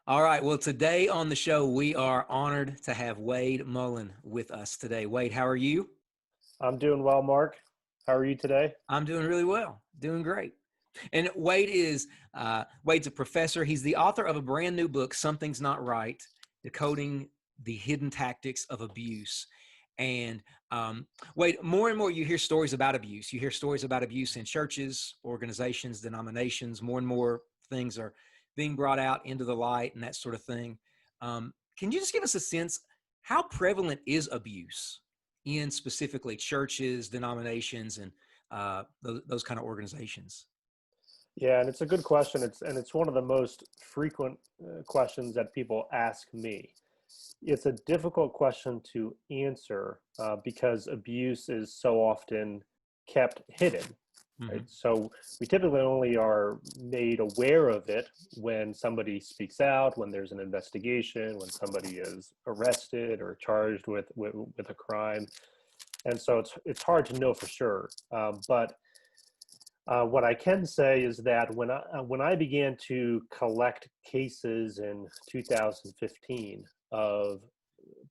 All right. Well, today on the show, we are honored to have Wade Mullen with us today. Wade, how are you? I'm doing well, Mark. How are you today? I'm doing really well, doing great. And Wade's a professor. He's the author of a brand new book, Something's Not Right: Decoding the Hidden Tactics of Abuse. And Wade, more and more you hear stories about abuse. You hear stories about abuse in churches, organizations, denominations. More and more things are being brought out into the light and that sort of thing. Can you just give us a sense how prevalent is abuse in specifically churches, denominations, and those kind of organizations? Yeah, and it's a good question. It's one of the most frequent questions that people ask me. It's a difficult question to answer because abuse is so often kept hidden. Right? Hmm. So we typically only are made aware of it when somebody speaks out, when there's an investigation, when somebody is arrested or charged with a crime, and so it's hard to know for sure. But what I can say is that when I began to collect cases in 2015 of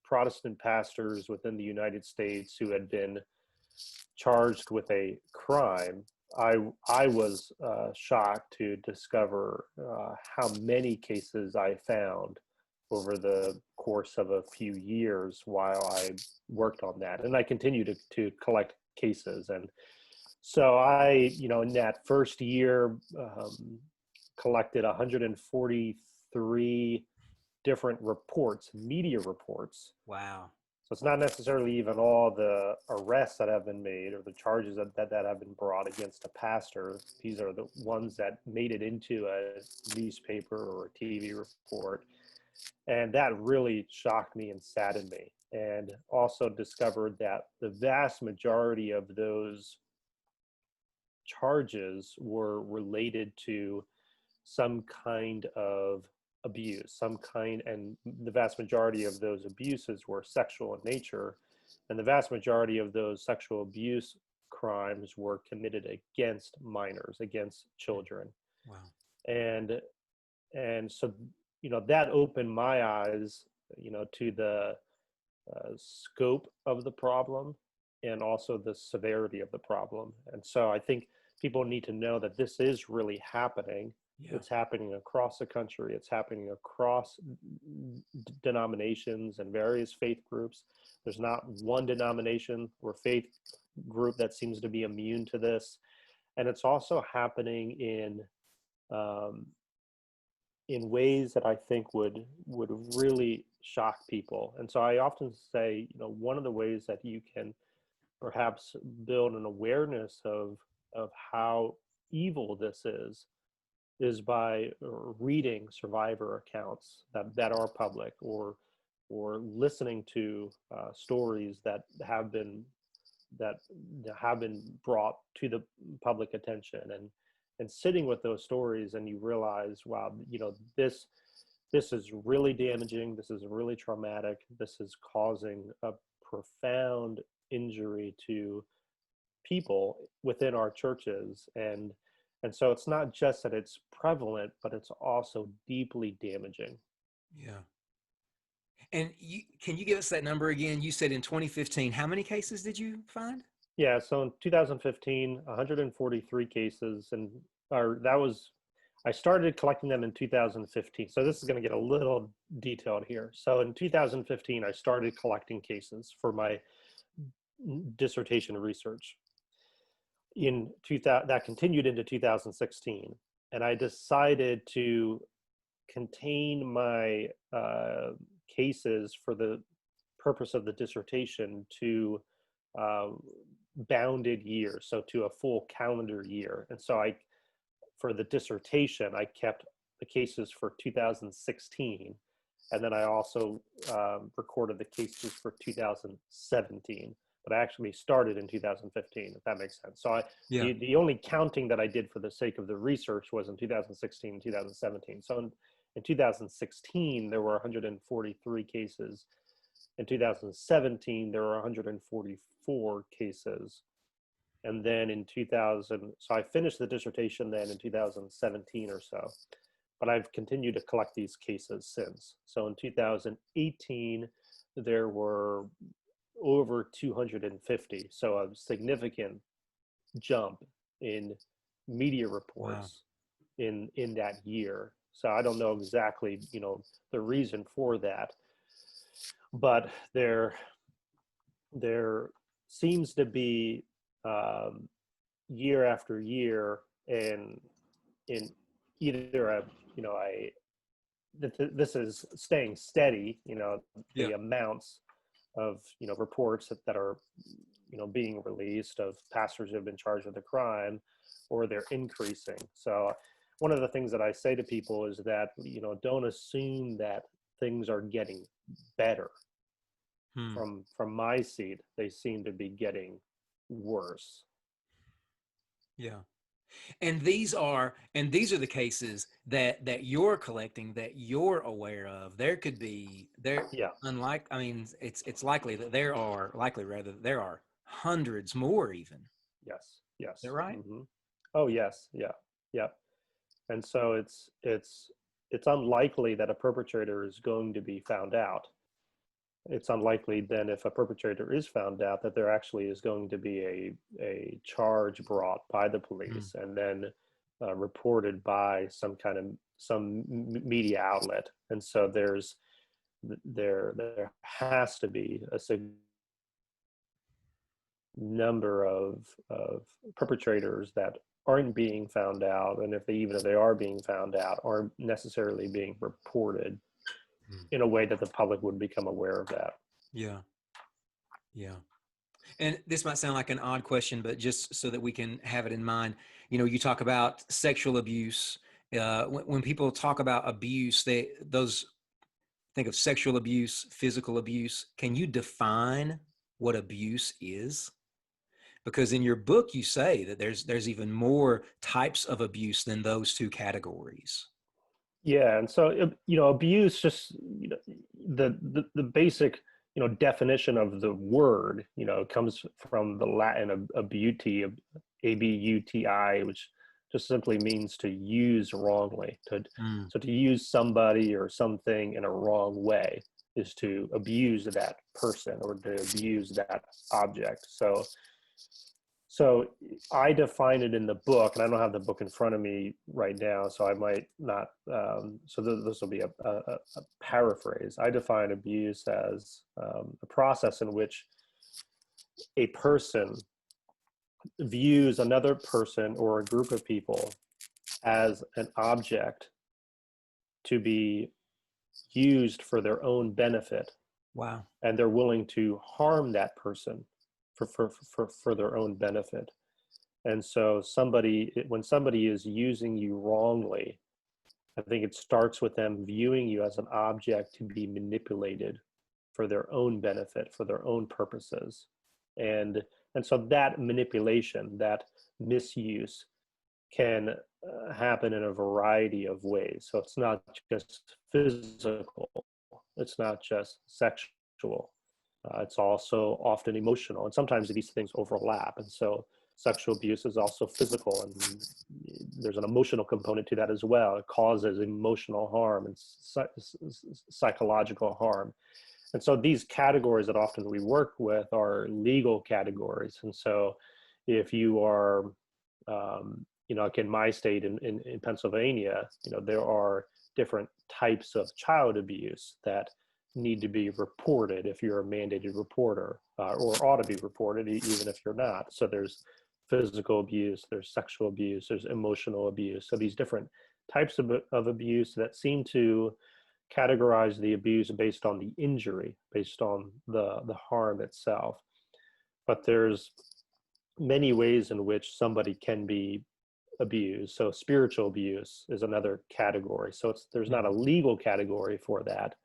Protestant pastors within the United States who had been charged with a crime, I was shocked to discover how many cases I found over the course of a few years while I worked on that, and I continue to collect cases. And so in that first year, collected 143 different reports, media reports. Wow. So it's not necessarily even all the arrests that have been made or the charges that have been brought against a pastor. These are the ones that made it into a newspaper or a TV report. And that really shocked me and saddened me. And also discovered that the vast majority of those charges were related to some kind of abuse, and the vast majority of those abuses were sexual in nature, and the vast majority of those sexual abuse crimes were committed against minors, against children. Wow. And and so that opened my eyes, to the scope of the problem and also the severity of the problem. And so I think people need to know that this is really happening. Yeah. It's happening across the country. It's happening across denominations and various faith groups. There's not one denomination or faith group that seems to be immune to this. And it's also happening um, in ways that I think would really shock people. And so I often say, one of the ways that you can perhaps build an awareness of how evil this is by reading survivor accounts that are public, or listening to stories that have been brought to the public attention, and sitting with those stories, and you realize, wow, this is really damaging. This is really traumatic. This is causing a profound injury to people within our churches. And so it's not just that it's prevalent, but it's also deeply damaging. Yeah. And can you give us that number again? You said in 2015, how many cases did you find? Yeah, so in 2015, 143 cases, and or that was I started collecting them in 2015. So this is going to get a little detailed here. So in 2015, I started collecting cases for my dissertation research. In 2000, that continued into 2016, and I decided to contain my cases for the purpose of the dissertation to uh, bounded years, so to a full calendar year. And so for the dissertation, I kept the cases for 2016, and then I also recorded the cases for 2017. But I actually started in 2015, if that makes sense. So Yeah. the only counting that I did for the sake of the research was in 2016 and 2017. So in 2016, there were 143 cases. In 2017, there were 144 cases. And then in 2000, so I finished the dissertation then in 2017 or so. but I've continued to collect these cases since. So in 2018, there were over 250. So a significant jump in media Wow. reports in that year. So I don't know exactly, the reason for that, but there seems to be, um, year after year, and in either this is staying steady, Yeah. the amounts of, reports that are, being released of pastors who have been charged with a crime, or they're increasing. So one of the things that I say to people is that, don't assume that things are getting better. Hmm. From my seat, they seem to be getting worse. Yeah. And these are the cases that you're collecting, that you're aware of. There could be there Yeah. unlike I mean, it's likely that there are hundreds more even. Yes. Is that Yes. right? Oh, yes. Yeah. Yeah. And so it's unlikely that a perpetrator is going to be found out. It's unlikely then, if a perpetrator is found out, that there actually is going to be a charge brought by the Hmm. police, and then reported by some media outlet. And so there has to be a number of perpetrators that aren't being found out, and even if they are being found out, aren't necessarily being reported Hmm. in a way that the public would become aware of that. Yeah. Yeah. And this might sound like an odd question, but just so that we can have it in mind, you talk about sexual abuse. When people talk about abuse, those think of sexual abuse, physical abuse. Can you define what abuse is? Because in your book, you say that there's even more types of abuse than those two categories. Yeah, and so abuse, just the basic definition of the word comes from the Latin abuti, abuti, which just simply means to use wrongly. Mm. So to use somebody or something in a wrong way is to abuse that person, or to abuse that object. So I define it in the book, and I don't have the book in front of me right now, so I might not. So this will be a paraphrase. I define abuse as a process in which a person views another person or a group of people as an object to be used for their own benefit, Wow. and they're willing to harm that person for their own benefit. And so when somebody is using you wrongly, I think it starts with them viewing you as an object to be manipulated for their own benefit, for their own purposes. And and so that manipulation, that misuse, can happen in a variety of ways. So it's not just physical, it's not just sexual, it's also often emotional, and sometimes these things overlap. And so sexual abuse is also physical, and there's an emotional component to that as well. It causes emotional harm and psychological harm. And so these categories that often we work with are legal categories. And so if you are, like in my state, in Pennsylvania, there are different types of child abuse that need to be reported if you're a mandated reporter, or ought to be reported even if you're not. So there's physical abuse, there's sexual abuse, there's emotional abuse. So these different types of abuse that seem to categorize the abuse based on the injury, based on the harm itself. But there's many ways in which somebody can be abused. So spiritual abuse is another category. So there's not a Mm. legal category for that,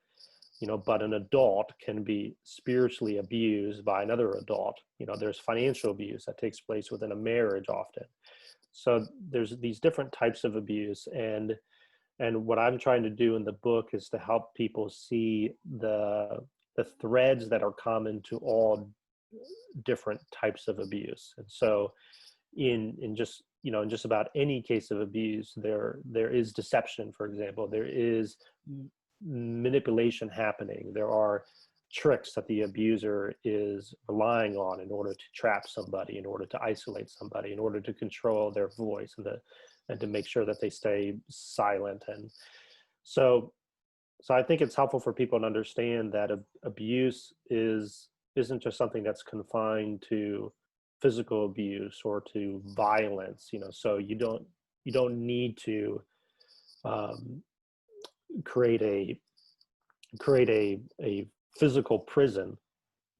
but an adult can be spiritually abused by another adult. There's financial abuse that takes place within a marriage often. So there's these different types of abuse, and what I'm trying to do in the book is to help people see the threads that are common to all different types of abuse. And so in just in just about any case of abuse, there is deception, for example. There is manipulation happening. There are tricks that the abuser is relying on in order to trap somebody, in order to isolate somebody, in order to control their voice, and to make sure that they stay silent. And so I think it's helpful for people to understand that abuse isn't just something that's confined to physical abuse or to violence. So you don't need to um, create a physical prison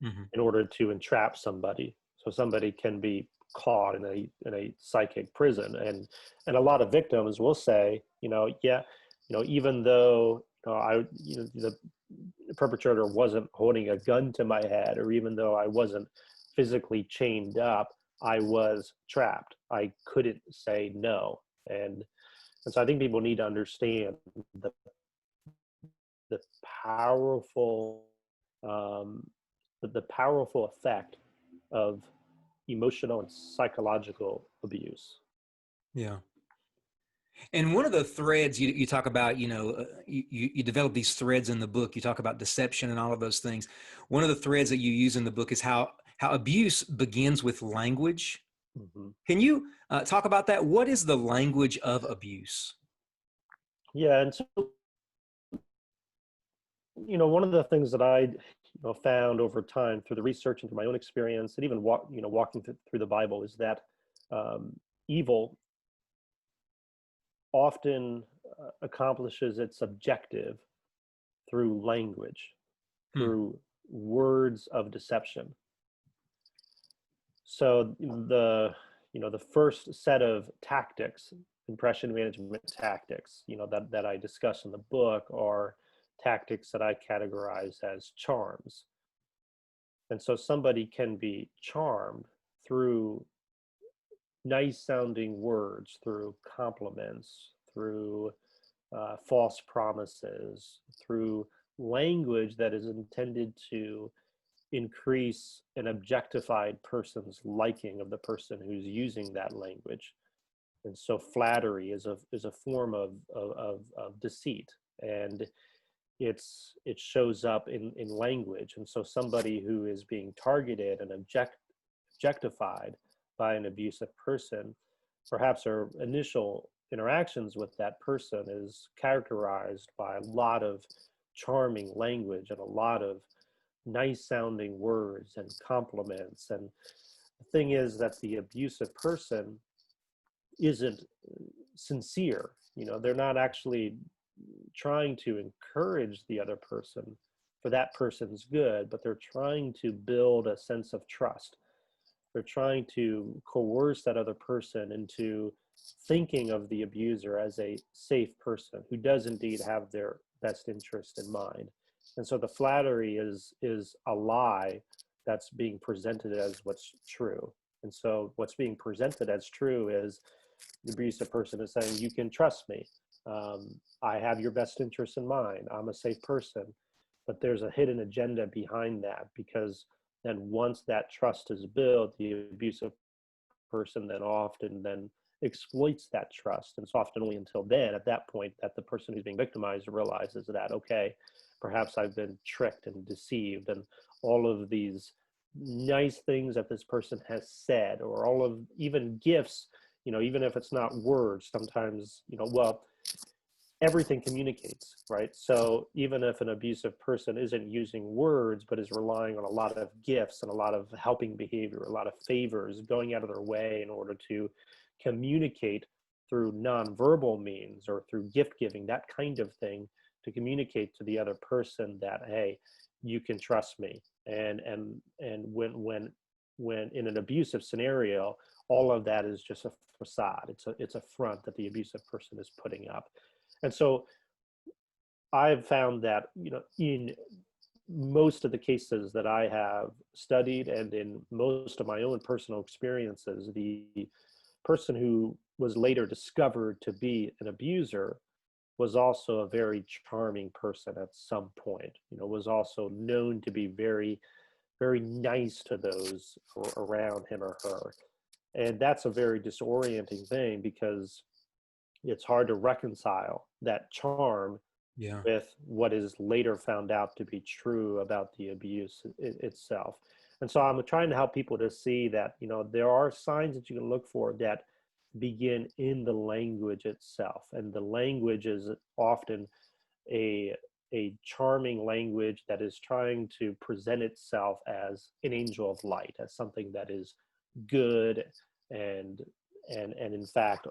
Hmm. in order to entrap somebody. So somebody can be caught in a psychic prison, and a lot of victims will say, yeah, even though the perpetrator wasn't holding a gun to my head, or even though I wasn't physically chained up, I was trapped. I couldn't say no. And so I think people need to understand the the powerful um, the powerful effect of emotional and psychological abuse. Yeah. And one of the threads you talk about, you develop these threads in the book. You talk about deception and all of those things. One of the threads that you use in the book is how abuse begins with language. Hmm. Can you talk about that? What is the language of abuse? Yeah, and so one of the things that I found over time through the research and through my own experience, and even walking through the Bible, is that um, evil often accomplishes its objective through language, Hmm. through words of deception. So the first set of tactics, impression management tactics, that I discuss in the book, are tactics that I categorize as charms. And so somebody can be charmed through nice sounding words, through compliments, through false promises, through language that is intended to increase an objectified person's liking of the person who's using that language. And so flattery is a form of deceit, and it shows up in language. And so somebody who is being targeted and objectified by an abusive person, perhaps their initial interactions with that person is characterized by a lot of charming language and a lot of nice sounding words and compliments. And the thing is that the abusive person isn't sincere. They're not actually trying to encourage the other person for that person's good, but they're trying to build a sense of trust. They're trying to coerce that other person into thinking of the abuser as a safe person who does indeed have their best interest in mind. And so the flattery is a lie that's being presented as what's true. And so what's being presented as true is the abusive person is saying, you can trust me. I have your best interest in mind. I'm a safe person. But there's a hidden agenda behind that, because then once that trust is built, the abusive person then exploits that trust. And it's often only until then, at that point, that the person who's being victimized realizes that, okay, perhaps I've been tricked and deceived, and all of these nice things that this person has said, or all of even gifts, even if it's not words, sometimes, well, everything communicates, right? So even if an abusive person isn't using words, but is relying on a lot of gifts and a lot of helping behavior, a lot of favors, going out of their way in order to communicate through nonverbal means or through gift giving, that kind of thing, to communicate to the other person that, hey, you can trust me. And when in an abusive scenario, all of that is just a facade. It's a front that the abusive person is putting up. And so I've found that, in most of the cases that I have studied and in most of my own personal experiences, the person who was later discovered to be an abuser was also a very charming person at some point, was also known to be very, very nice to those around him or her. And that's a very disorienting thing, because it's hard to reconcile that charm Yeah. with what is later found out to be true about the abuse itself. And so I'm trying to help people to see that, there are signs that you can look for that begin in the language itself. And the language is often a charming language that is trying to present itself as an angel of light, as something that is good, and in fact,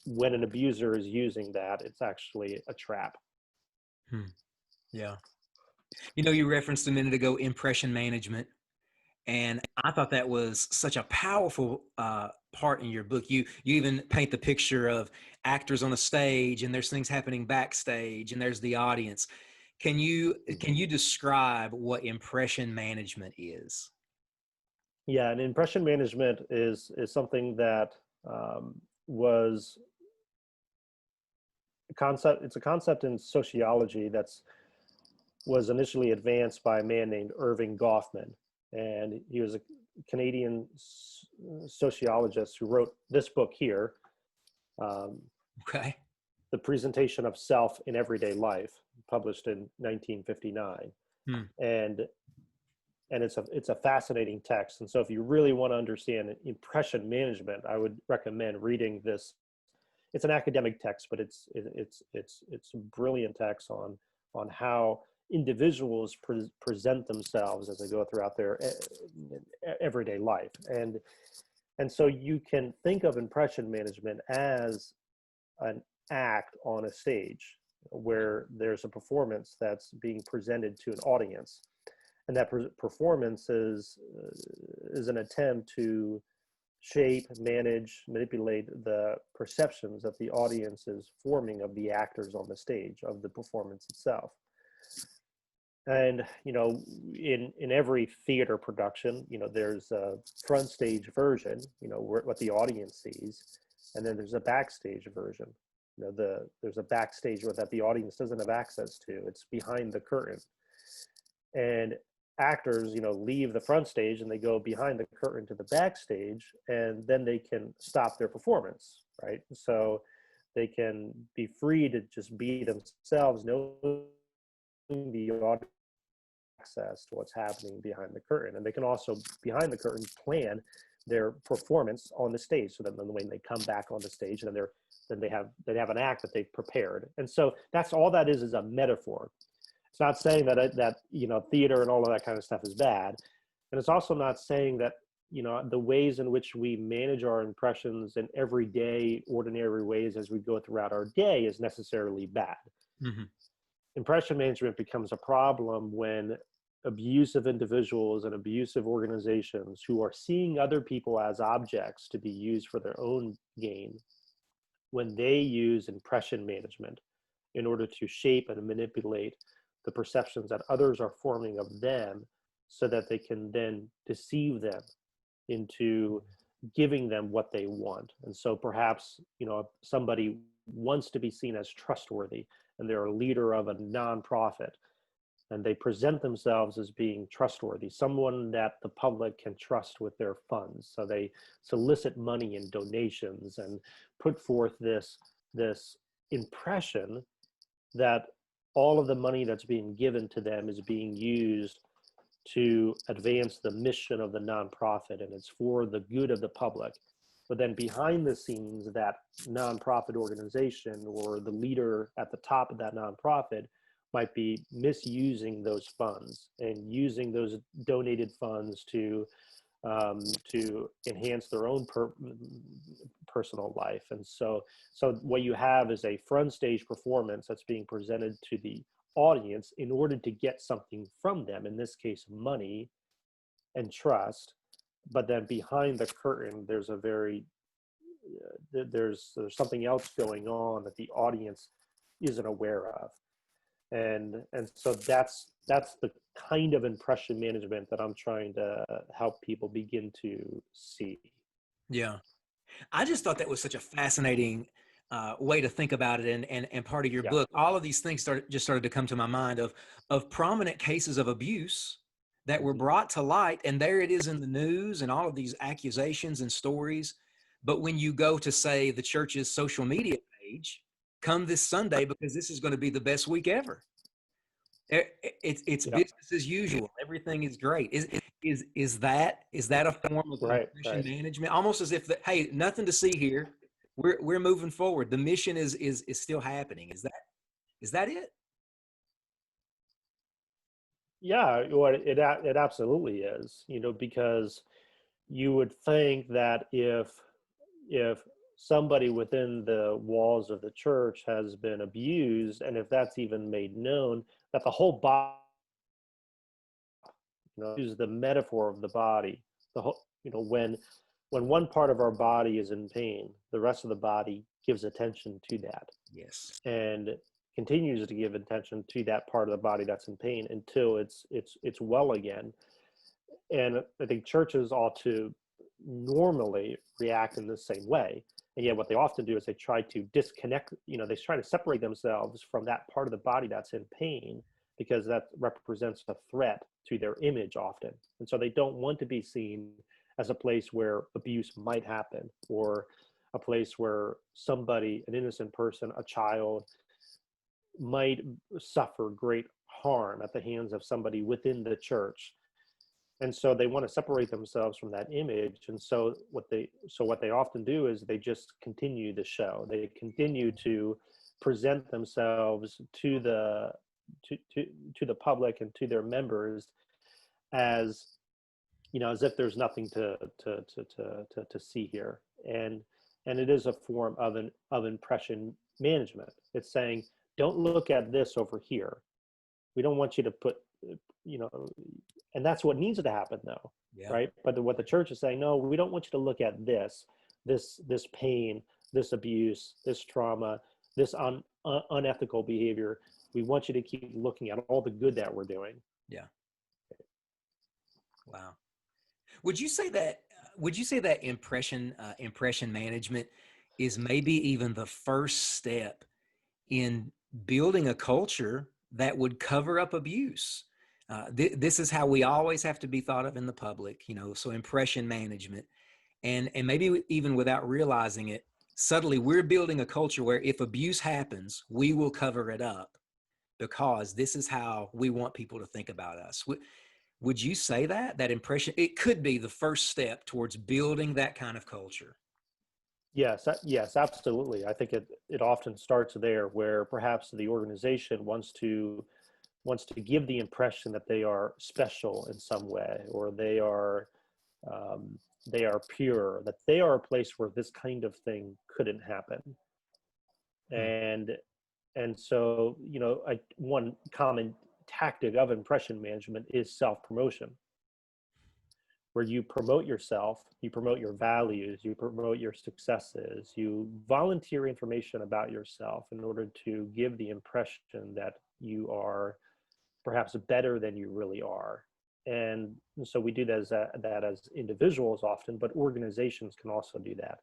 when an abuser is using that, it's actually a trap. Hmm. Yeah. You referenced a minute ago impression management, and I thought that was such a powerful part in your book. You even paint the picture of actors on a stage, and there's things happening backstage, and there's the audience. Can you describe what impression management is? Yeah, and impression management is something that was a concept. It's a concept in sociology that's was initially advanced by a man named Irving Goffman, and he was a Canadian sociologist who wrote this book here, um, Okay. "The Presentation of Self in Everyday Life," published in 1959, Hmm. and it's a fascinating text. And so, if you really want to understand impression management, I would recommend reading this. It's an academic text, but it's a brilliant text on how individuals present themselves as they go throughout their everyday life. And so you can think of impression management as an act on a stage where there's a performance that's being presented to an audience, and that performance is an attempt to shape, manage, manipulate the perceptions that the audience is forming of the actors on the stage, of the performance itself. And in every theater production, there's a front stage version, what the audience sees, and then there's a backstage version. There's a backstage that the audience doesn't have access to. It's behind the curtain. And actors, leave the front stage and they go behind the curtain to the backstage, and then they can stop their performance, right? So they can be free to just be themselves, knowing the audience access to what's happening behind the curtain. And they can also, behind the curtain, plan their performance on the stage, so that then when they come back on the stage, then they have an act that they've prepared. And so that's all that is a metaphor. It's not saying that theater and all of that kind of stuff is bad, and it's also not saying that the ways in which we manage our impressions in everyday, ordinary ways as we go throughout our day is necessarily bad. Mm-hmm. Impression management becomes a problem when abusive individuals and abusive organizations who are seeing other people as objects to be used for their own gain, when they use impression management in order to shape and manipulate the perceptions that others are forming of them, so that they can then deceive them into giving them what they want. And so perhaps, somebody wants to be seen as trustworthy, and they're a leader of a nonprofit, and they present themselves as being trustworthy, someone that the public can trust with their funds. So they solicit money and donations and put forth this impression that all of the money that's being given to them is being used to advance the mission of the nonprofit, and it's for the good of the public. But then behind the scenes, that nonprofit organization or the leader at the top of that nonprofit might be misusing those funds and using those donated funds to enhance their own personal life. And so what you have is a front stage performance that's being presented to the audience in order to get something from them, in this case money and trust. But then behind the curtain, there's there's something else going on that the audience isn't aware of. And so that's the kind of impression management that I'm trying to help people begin to see. Yeah. I just thought that was such a fascinating way to think about it, and part of your Yeah. book. All of these things started to come to my mind of prominent cases of abuse that were brought to light, and there it is in the news and all of these accusations and stories. But when you go to, say, the church's social media page, come this Sunday because this is going to be the best week ever. It's Yep. business as usual. Everything is great. Is that a form of Right. impression Right. management? Almost as if hey, nothing to see here. We're moving forward. The mission is still happening. Is that it? Yeah. Well, it absolutely is. Because you would think that if somebody within the walls of the church has been abused, and if that's even made known, that the whole body, use the metaphor of the body, the whole, when one part of our body is in pain, the rest of the body gives attention to that Yes. and continues to give attention to that part of the body that's in pain until it's well again. And I think churches ought to normally react in the same way. And yet what they often do is they try to disconnect, they try to separate themselves from that part of the body that's in pain, because that represents a threat to their image often. And so they don't want to be seen as a place where abuse might happen, or a place where somebody, an innocent person, a child, might suffer great harm at the hands of somebody within the church. And so they want to separate themselves from that image. And so what they often do is they just continue the show. They continue to present themselves to the public and to their members as, as if there's nothing to see here. And it is a form of impression management. It's saying, don't look at this over here. We don't want you to put, you know, and that's what needs to happen though, Yeah. right? But what the church is saying, no, we don't want you to look at this pain, this abuse, this trauma, this unethical behavior. We want you to keep looking at all the good that we're doing. Yeah. Wow. Would you say that? Would you say that impression management is maybe even the first step in building a culture that would cover up abuse? This is how we always have to be thought of in the public, so impression management. And maybe even without realizing it, subtly we're building a culture where if abuse happens, we will cover it up because this is how we want people to think about us. Would you say that impression, it could be the first step towards building that kind of culture? Yes, absolutely. I think it often starts there, where perhaps the organization wants to give the impression that they are special in some way, or um, they are pure, that they are a place where this kind of thing couldn't happen. Hmm. And so, one common tactic of impression management is self-promotion, where you promote yourself, you promote your values, you promote your successes, you volunteer information about yourself in order to give the impression that you are perhaps better than you really are. And so we do that as individuals often, but organizations can also do that,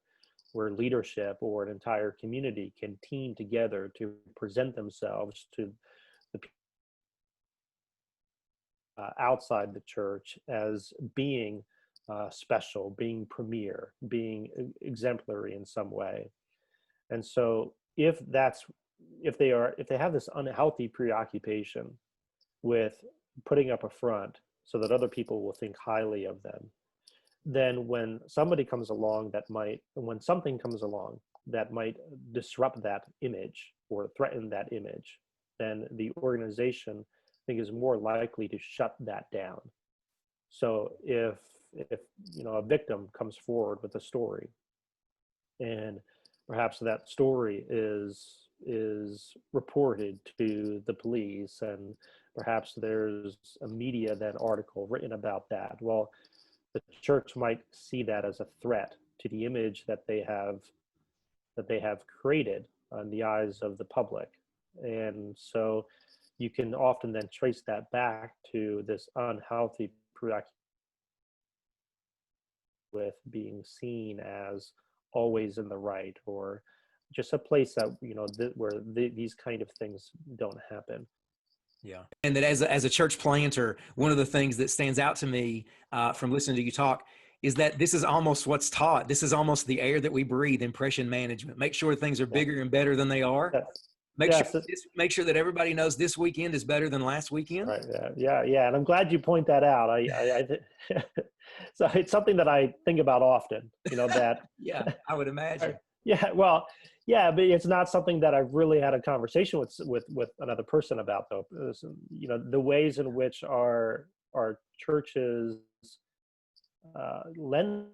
where leadership or an entire community can team together to present themselves to the outside the church as being special, being premier, being exemplary in some way. And so if they have this unhealthy preoccupation with putting up a front so that other people will think highly of them, then when something comes along that might disrupt that image or threaten that image, then the organization, I think, is more likely to shut that down. So if a victim comes forward with a story, and perhaps that story is reported to the police, and perhaps there's a media then article written about that, well, the church might see that as a threat to the image that they have created on the eyes of the public. And so you can often then trace that back to this unhealthy preoccupation with being seen as always in the right, or just a place that where these kind of things don't happen. Yeah. And that as a church planter, one of the things that stands out to me from listening to you talk is that this is almost what's taught. This is almost the air that we breathe, impression management. Make sure things are Yeah. bigger and better than they are. Yes. Make sure Yes. make sure that everybody knows this weekend is better than last weekend. Right. Yeah. Yeah. Yeah. And I'm glad you point that out. So it's something that I think about often, that, Yeah, I would imagine. yeah, well, yeah, but it's not something that I've really had a conversation with another person about though. The ways in which our churches lend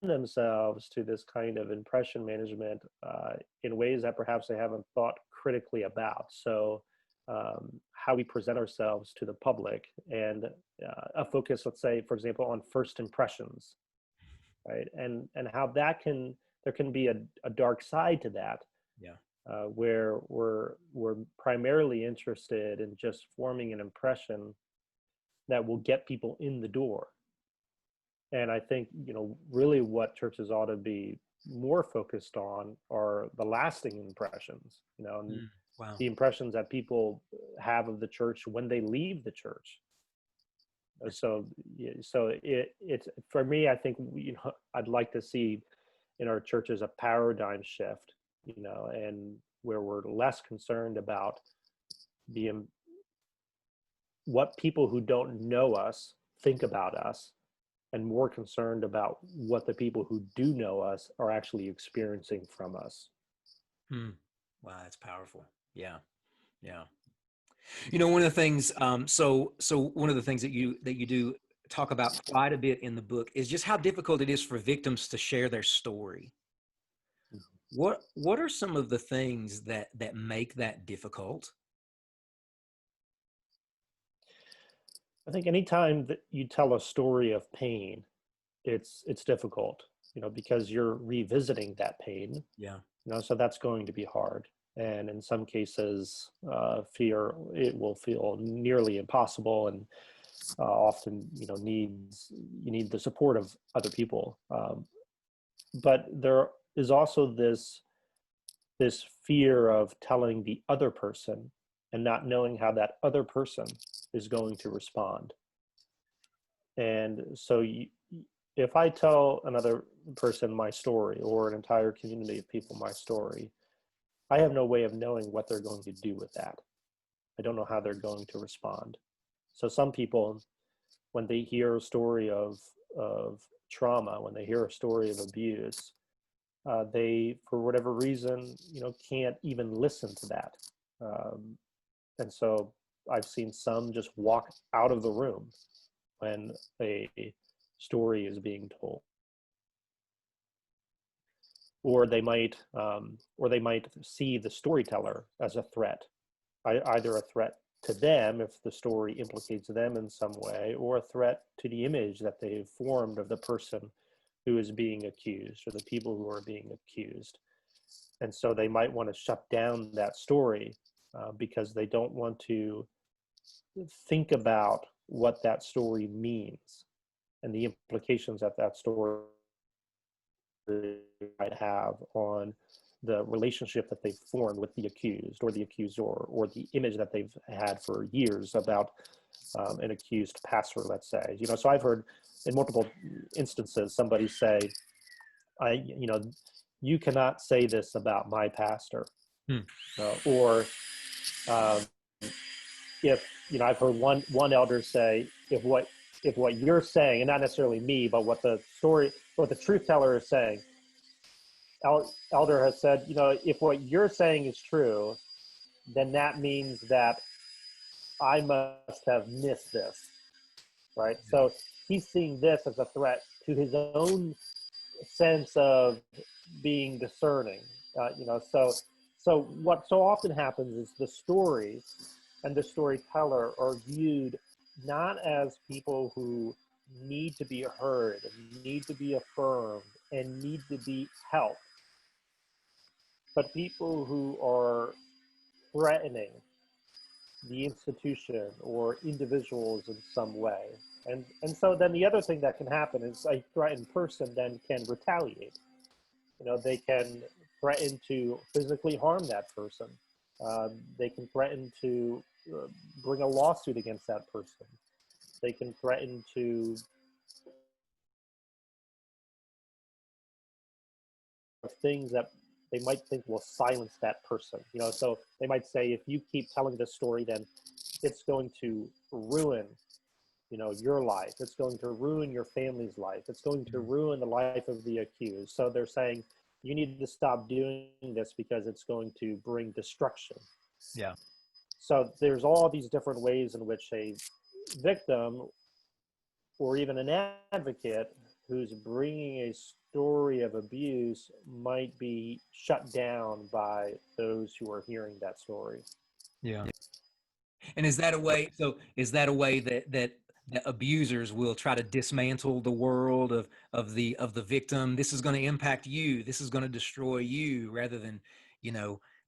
themselves to this kind of impression management in ways that perhaps they haven't thought critically about. So, how we present ourselves to the public, and a focus, let's say, for example, on first impressions, right? And how there can be a dark side to that, Yeah. where we're primarily interested in just forming an impression that will get people in the door. And I think, really what churches ought to be more focused on are the lasting impressions, and Wow. the impressions that people have of the church when they leave the church. So, so it's for me, I think, I'd like to see in our churches a paradigm shift, and where we're less concerned about the what people who don't know us think about us, and more concerned about what the people who do know us are actually experiencing from us. Hmm. Wow, that's powerful. Yeah. Yeah. One of the things, so one of the things that you do talk about quite a bit in the book is just how difficult it is for victims to share their story. What are some of the things that make that difficult? I think anytime that you tell a story of pain, it's difficult, because you're revisiting that pain, Yeah. so that's going to be hard. And in some cases, fear, it will feel nearly impossible, and often, you need the support of other people. But there is also this fear of telling the other person and not knowing how that other person is going to respond. And so if I tell another person my story, or an entire community of people my story, I have no way of knowing what they're going to do with that. I don't know how they're going to respond. So some people, when they hear a story of trauma, when they hear a story of abuse, they, for whatever reason, can't even listen to that. Um, and so I've seen some just walk out of the room when a story is being told, or they might see the storyteller as a threat, either a threat to them if the story implicates them in some way, or a threat to the image that they've formed of the person who is being accused, or the people who are being accused. And so they might want to shut down that story because they don't want to think about what that story means and the implications that that story might have on the relationship that they've formed with the accused or the accusor, or the image that they've had for years about an accused pastor, let's say. So I've heard in multiple instances somebody say, you cannot say this about my pastor. Hmm. Or if, I've heard one elder say, if what you're saying, and not necessarily me, but what the truth teller is saying, elder has said, if what you're saying is true, then that means that I must have missed this, right? So he's seeing this as a threat to his own sense of being discerning, so what so often happens is the story and the storyteller are viewed not as people who need to be heard, and need to be affirmed, and need to be helped, but people who are threatening the institution or individuals in some way. And so then the other thing that can happen is a threatened person then can retaliate. They can threaten to physically harm that person. They can threaten to bring a lawsuit against that person. They can threaten to things that they might think will silence that person. So they might say, if you keep telling this story, then it's going to ruin, your life. It's going to ruin your family's life. It's going to ruin the life of the accused. So they're saying, you need to stop doing this because it's going to bring destruction. Yeah. So there's all these different ways in which a victim or even an advocate who's bringing a story of abuse might be shut down by those who are hearing that story. Yeah. And is that a way? So is that a way that abusers will try to dismantle the world of the victim? This is going to impact you. This is going to destroy you, rather than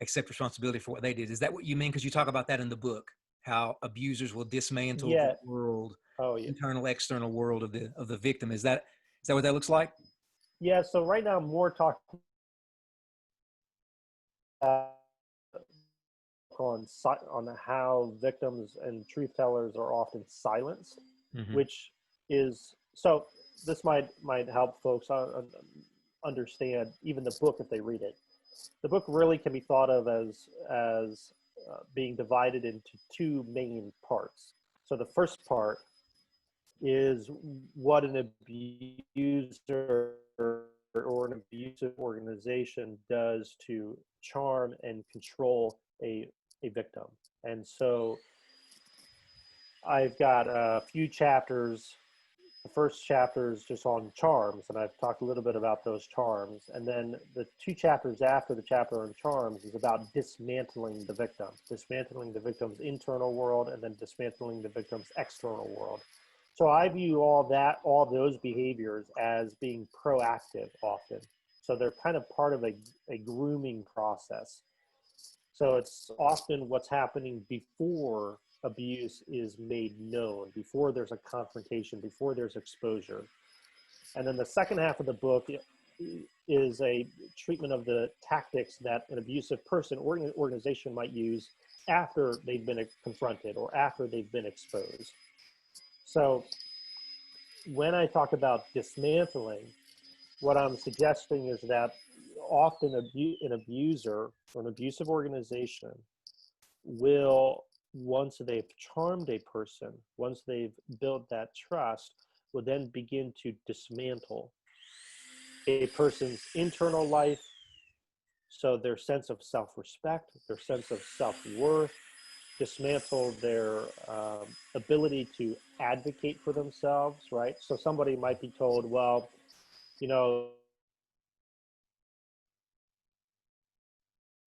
accept responsibility for what they did. Is that what you mean? Because you talk about that in the book, how abusers will dismantle the world, internal, external world of the victim. Is that what that looks like? Yeah. So right now, I'm more talking on how victims and truth tellers are often silenced, which is, so this might help folks understand even the book if they read it. The book really can be thought of as being divided into two main parts. So the first part is what an abuser or an abusive organization does to charm and control a victim. And so I've got a few chapters. The first chapter is just on charms, and I've talked a little bit about those charms. And then the two chapters after the chapter on charms is about dismantling the victim's internal world, and then dismantling the victim's external world. So I view all those behaviors as being proactive often. So they're kind of part of a grooming process. So it's often what's happening before abuse is made known, before there's a confrontation, before there's exposure. And then the second half of the book is a treatment of the tactics that an abusive person or an organization might use after they've been confronted or after they've been exposed. So when I talk about dismantling, what I'm suggesting is that often an abuser or an abusive organization will, once they've charmed a person, once they've built that trust, will then begin to dismantle a person's internal life. So their sense of self-respect, their sense of self-worth, dismantle their ability to advocate for themselves, right? So somebody might be told, well, you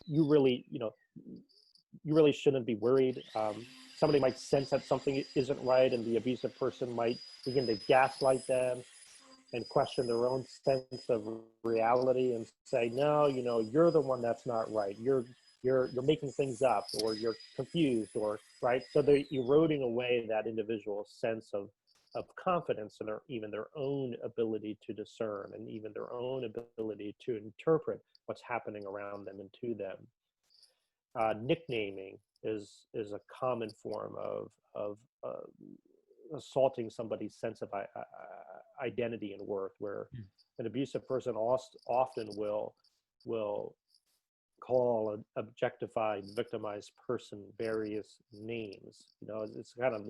really, you really shouldn't be worried. Somebody might sense that something isn't right, and the abusive person might begin to gaslight them and question their own sense of reality and say, no, you're the one that's not right. You're making things up, or you're confused, or right. So they're eroding away that individual's sense of confidence in even their own ability to discern, and even their own ability to interpret what's happening around them and to them. Nicknaming is a common form of assaulting somebody's sense of identity and worth, where an abusive person often will call an objectified, victimized person various names. It's kind of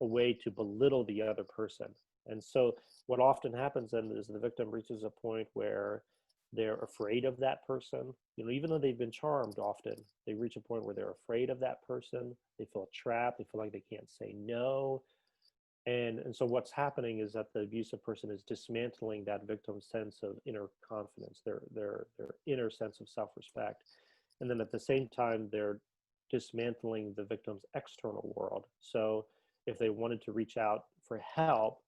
a way to belittle the other person. And so what often happens then is the victim reaches a point where they're afraid of that person. Even though they've been charmed, often they reach a point where they're afraid of that person. They feel trapped. They feel like they can't say no. And so what's happening is that the abusive person is dismantling that victim's sense of inner confidence, their inner sense of self-respect. And then at the same time, they're dismantling the victim's external world. So if they wanted to reach out for help,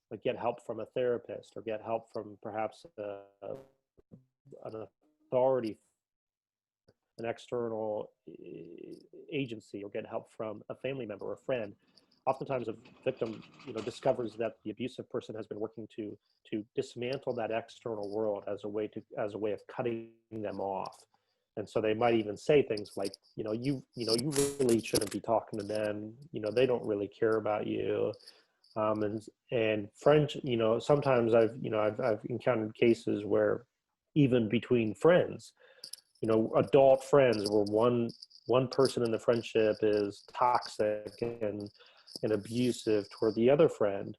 like get help from a therapist, or get help from perhaps an authority, an external agency, or get help from a family member or a friend, oftentimes a victim discovers that the abusive person has been working to dismantle that external world as a way of cutting them off. And so they might even say things like, you really shouldn't be talking to them. They don't really care about you. And French, sometimes I've encountered cases where even between friends, adult friends, where one person in the friendship is toxic and abusive toward the other friend,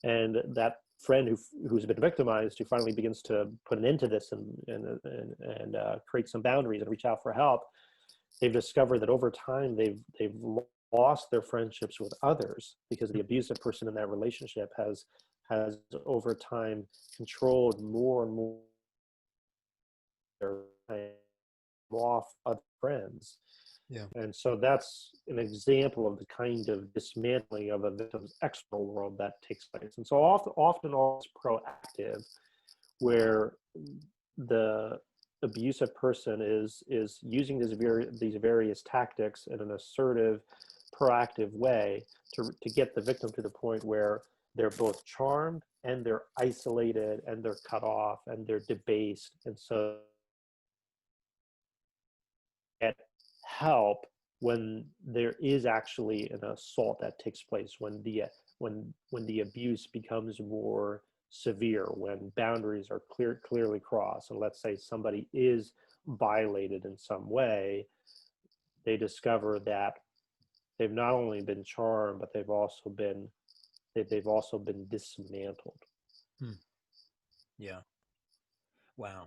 and that friend who's been victimized, who finally begins to put an end to this and create some boundaries and reach out for help, they've discovered that over time they've lost their friendships with others because the abusive person in that relationship has over time controlled more and more their time off other friends. Yeah. And so that's an example of the kind of dismantling of a victim's external world that takes place. And so often it's proactive, where the abusive person is using these various tactics in an assertive, proactive way to get the victim to the point where they're both charmed and they're isolated and they're cut off and they're debased. And so get help when there is actually an assault that takes place, when the abuse becomes more severe, when boundaries are clearly crossed, and let's say somebody is violated in some way, they discover that they've not only been charmed, but they've also been dismantled. Yeah. Wow.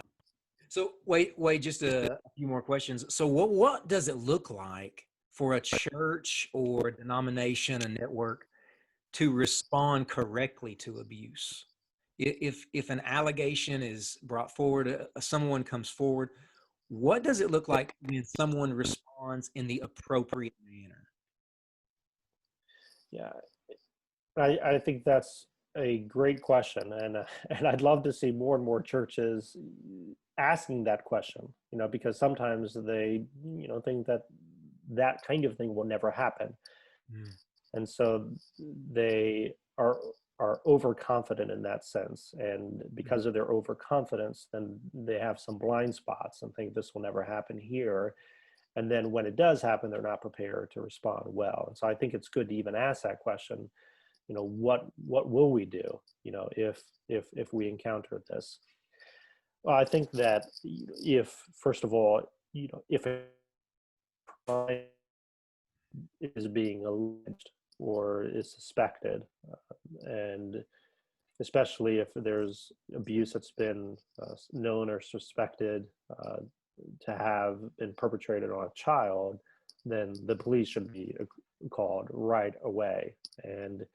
So wait, just a few more questions. So what does it look like for a church or denomination, a network, to respond correctly to abuse? If an allegation is brought forward, someone comes forward, what does it look like when someone responds in the appropriate manner? Yeah, I think that's a great question, and I'd love to see more and more churches asking that question. Because sometimes they think that that kind of thing will never happen, Mm. and so they are overconfident in that sense, and because of their overconfidence, then they have some blind spots and think this will never happen here. And then when it does happen, they're not prepared to respond well. And so I think it's good to even ask that question. What will we do, if we encounter this? Well, I think that if, first of all, if a crime is being alleged or is suspected, and especially if there's abuse that's been known or suspected to have been perpetrated on a child, then the police should be called right away. And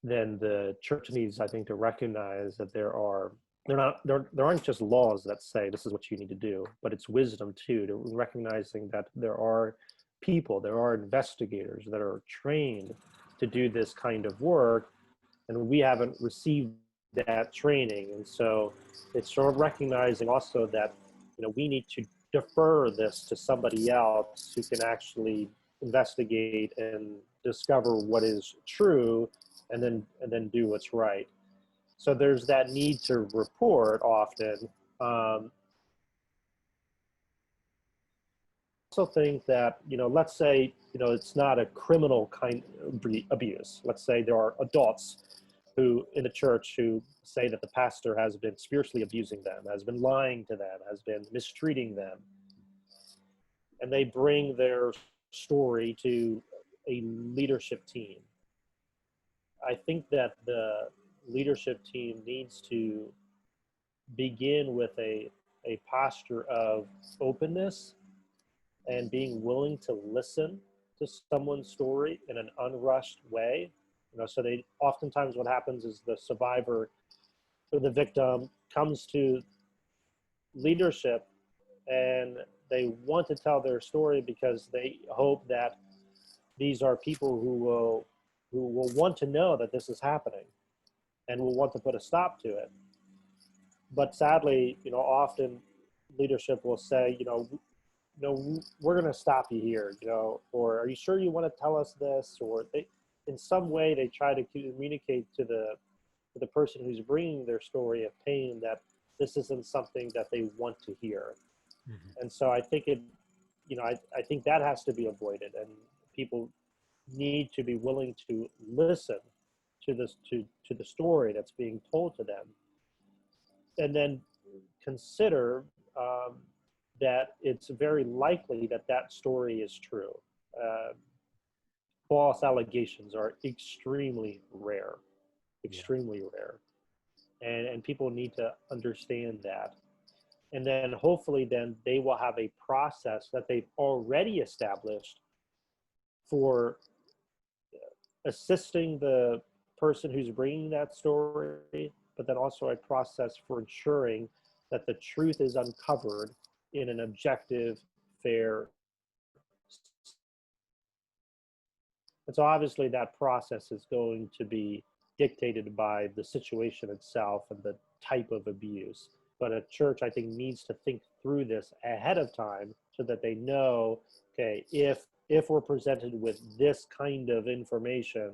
then the church needs, I think, to recognize that there aren't just laws that say this is what you need to do, but it's wisdom too, to recognizing that there are people, there are investigators that are trained to do this kind of work, and we haven't received that training. And so it's sort of recognizing also that we need to defer this to somebody else who can actually investigate and discover what is true, and then do what's right. So there's that need to report often. Also think that, let's say, it's not a criminal kind of abuse. Let's say there are adults who in the church who say that the pastor has been spiritually abusing them, has been lying to them, has been mistreating them. And they bring their story to a leadership team. I think that the leadership team needs to begin with a posture of openness and being willing to listen to someone's story in an unrushed way. So they oftentimes, what happens is the survivor or the victim comes to leadership and they want to tell their story because they hope that these are people who will want to know that this is happening and will want to put a stop to it. But sadly, often leadership will say, we're going to stop you here, or are you sure you want to tell us this? Or they, in some way, they try to communicate to the person who's bringing their story of pain that this isn't something that they want to hear. Mhm. And so I think I think that has to be avoided, and people need to be willing to listen to to the story that's being told to them, and then consider um, that it's very likely that that story is true. Uh, False allegations are Yeah. extremely rare, and people need to understand that. And then hopefully then they will have a process that they've already established for assisting the person who's bringing that story, but then also a process for ensuring that the truth is uncovered in an objective, fair. And so obviously that process is going to be dictated by the situation itself and the type of abuse. But a church, I think, needs to think through this ahead of time so that they know, okay, if we're presented with this kind of information,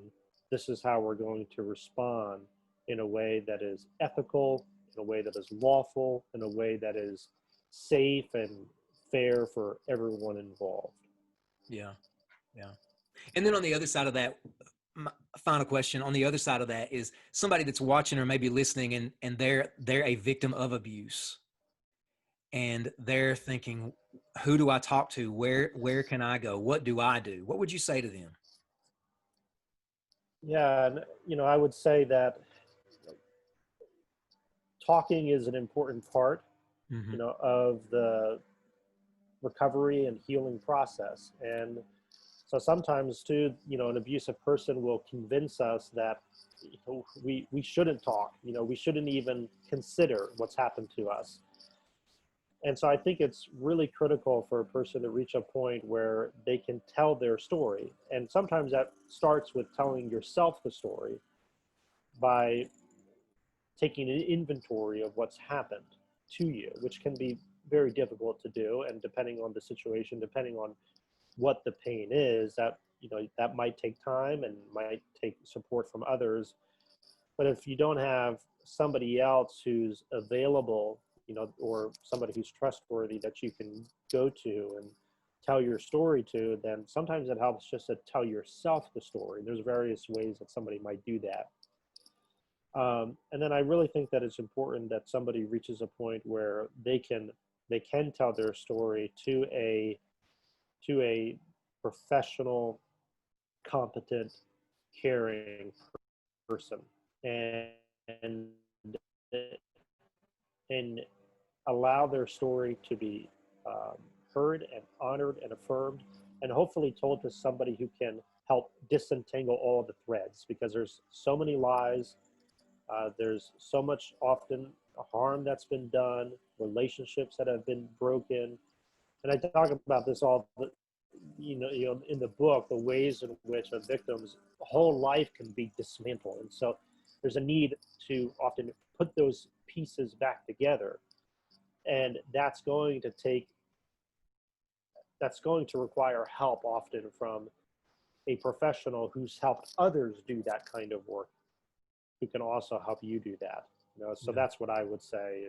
this is how we're going to respond in a way that is ethical, in a way that is lawful, in a way that is safe and fair for everyone involved. Yeah. Yeah. And then on the other side of that, my final question on the other side of that is somebody that's watching or maybe listening, and they're a victim of abuse, and they're thinking, who do I talk to? Where can I go? What do I do? What would you say to them? Yeah, and I would say that talking is an important part, Hmm. of the recovery and healing process. And so sometimes too, an abusive person will convince us that we shouldn't talk, we shouldn't even consider what's happened to us. And so I think it's really critical for a person to reach a point where they can tell their story. And sometimes that starts with telling yourself the story by taking an inventory of what's happened to you, which can be very difficult to do. And depending on the situation, depending on what the pain is, that might take time and might take support from others. But if you don't have somebody else who's available, or somebody who's trustworthy that you can go to and tell your story to, then sometimes it helps just to tell yourself the story. There's various ways that somebody might do that. And then I really think that it's important that somebody reaches a point where they can tell their story to a professional, competent, caring person, and and allow their story to be um, heard and honored and affirmed, and hopefully told to somebody who can help disentangle all the threads, because there's so many lies. There's so much often harm that's been done, relationships that have been broken, and I talk about this all the, in the book, the ways in which a victim's whole life can be dismantled. And so there's a need to often put those pieces back together, and that's going to require help often from a professional who's helped others do that kind of work, who can also help you do that. So Yeah. that's what I would say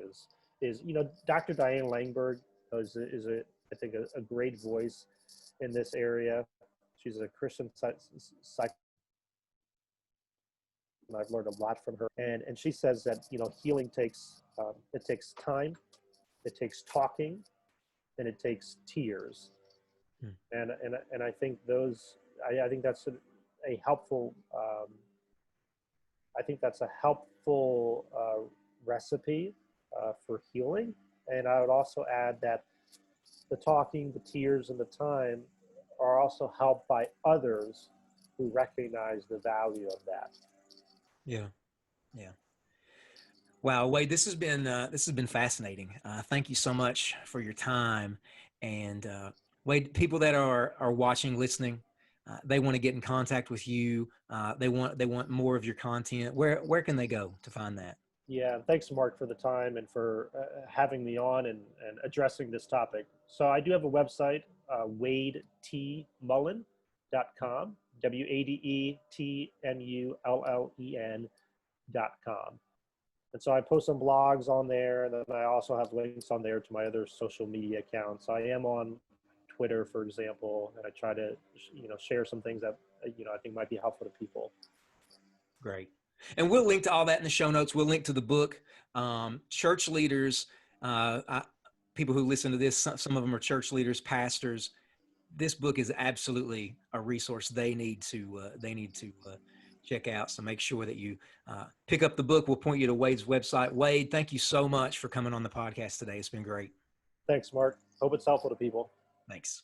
is Dr. Diane Langberg is a I think a great voice in this area. She's a Christian psych. And I've learned a lot from her, and she says that healing takes time, it takes talking, and it takes tears. Hmm. And I think I think that's a helpful I think that's a helpful recipe for healing. And I would also add that the talking, the tears, and the time are also helped by others who recognize the value of that. Yeah. Yeah. Wow, Wade, this has been fascinating. Thank you so much for your time. And Wade, people that are watching, listening, they want to get in contact with you. They want more of your content. Where can they go to find that? Yeah, thanks, Mark, for the time and for having me on and addressing this topic. So I do have a website, wadetmullen.com, WADETMULLEN.com. And so I post some blogs on there, and then I also have links on there to my other social media accounts. I am on Twitter, for example, and I try to, share some things that, I think might be helpful to people. Great. And we'll link to all that in the show notes. We'll link to the book. Church leaders, people who listen to this, some of them are church leaders, pastors. This book is absolutely a resource they need to check out. So make sure that you pick up the book. We'll point you to Wade's website. Wade, thank you so much for coming on the podcast today. It's been great. Thanks, Mark. Hope it's helpful to people. Thanks.